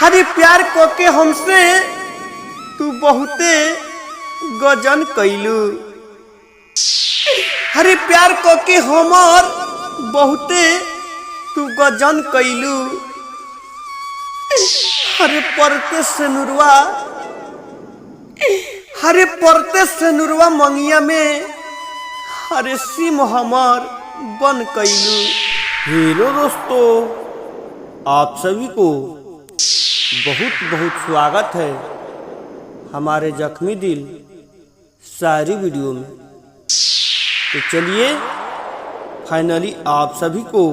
हरी प्यार को के हमसे तू बहुते गजन कैलू। हरी प्यार को के हमर बहुते तू गजन कैलू। हरे परते से नुरवा, हरे परते से नुरवा मंगिया में हरे सिम हमर बन कैलू। हेलो दोस्तों, आप सभी को बहुत बहुत स्वागत है हमारे जख्मी दिल शायरी वीडियो में। तो चलिए फाइनली आप सभी को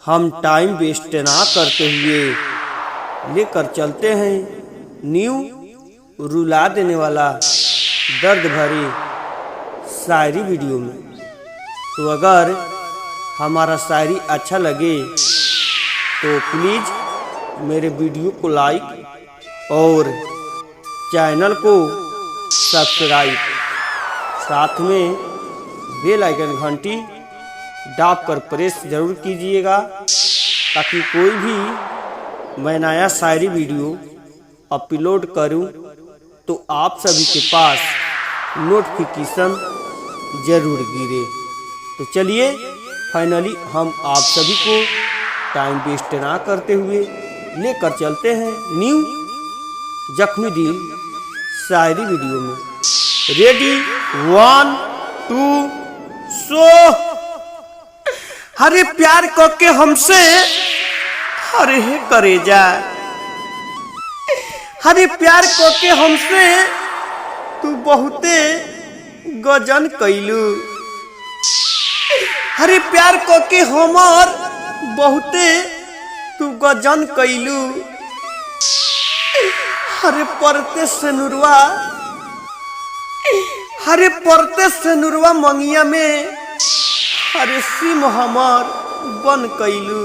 हम टाइम वेस्ट ना करते हुए लेकर चलते हैं न्यू रुला देने वाला दर्द भरी शायरी वीडियो में। तो अगर हमारा शायरी अच्छा लगे तो प्लीज़ मेरे वीडियो को लाइक और चैनल को सब्सक्राइब, साथ में बेल आइकन घंटी दाब कर प्रेस जरूर कीजिएगा, ताकि कोई भी मैं नया शायरी वीडियो अपलोड करूं तो आप सभी के पास नोटिफिकेशन जरूर गिरे। तो चलिए फाइनली हम आप सभी को टाइम वेस्ट ना करते हुए लेकर चलते हैं न्यू जख्मी दिल शायरी वीडियो में। रेडी 1 2 सो। हरे प्यार को के हमसे हरे हे करे जा। हरे प्यार को के हमसे तू बहुते गजन कैलू। हरे प्यार को के हमर बहुते तू गजन कैलू। हरे परते से नुरवा, हरे परते से नुरवा मंगिया में हरे सिम हमर बन कैलू।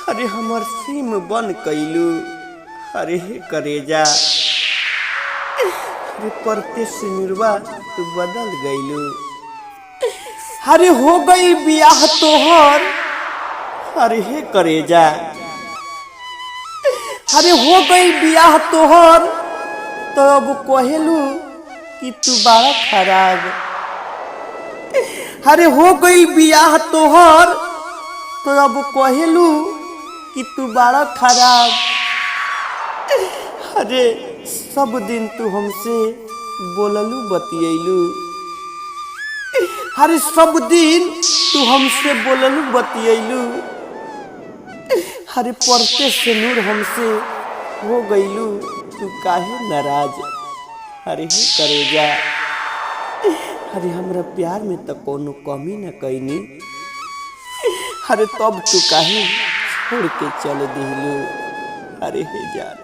हरे हमर सिम बन कैलू। हरे हे करेजा, हरे परते से नुरवा तू बदल गईलू। हरे हो गई बियाह तोहर, हरे हे करेजा। हरे हो गई बियाह तोहर, तो अब कहेलू कि तू बड़ा खराब। हरे हो गई बियाह तोहर, तो अब कहेलू कि तू बड़ा खराब। हरे सब दिन तू हमसे बोललू बतियलू। हरे सब दिन तू हमसे बोललू बतियलू। हरे परते से नूर हमसे हो गईलू, तू काहे नाराज। हरे हे करेजा, हरे हमरा प्यार में तो कोनो कमी न कैनी। हरे तब तू काहे छोड़ के चल दिलू। हरे हे जान,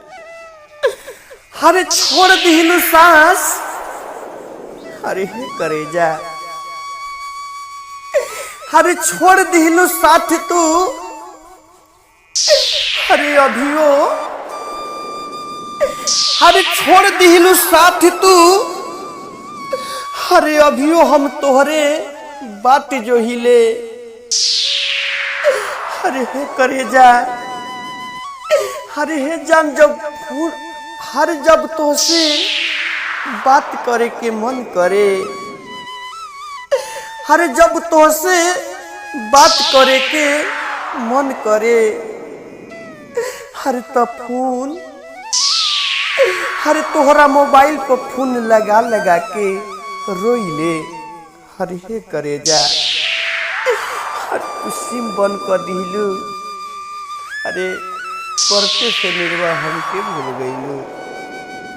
हरे छोड़ दिलू सांस। हरे हे करेजा, हरे छोड़ दिलू साथ तू। हरे अभियो, हरे छोड़ दिलू साथ तू। हरे अभियो हम तोहरे बात जो हिले। हरे हे करेजा, हरे हे जान, जब हर जब तोसे बात करे के मन करे। हरे जब तोसे बात करे के मन करे। हरे तो फोन, हरे तोहरा मोबाइल को फोन लगा लगा के रोइले। हरे हे करेजा, हरे सिम बन कर दिलू। अरे परते से निर्वाह हमके भूल गईलू।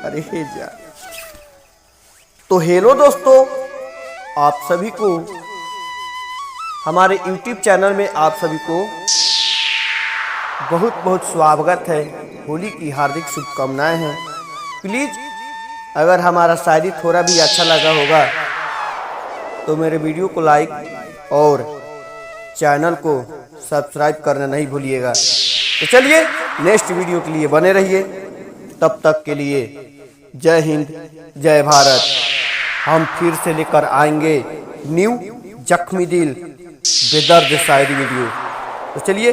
अरे हे जा। तो हेलो दोस्तों, आप सभी को हमारे YouTube चैनल में आप सभी को बहुत बहुत स्वागत है। होली की हार्दिक शुभकामनाएं हैं। प्लीज़ अगर हमारा शायरी थोड़ा भी अच्छा लगा होगा तो मेरे वीडियो को लाइक और चैनल को सब्सक्राइब करना नहीं भूलिएगा। तो चलिए नेक्स्ट वीडियो के लिए बने रहिए। तब तक के लिए जय हिंद, जय भारत। हम फिर से लेकर आएंगे न्यू जख्मी दिल बेदर्द शायरी वीडियो। तो चलिए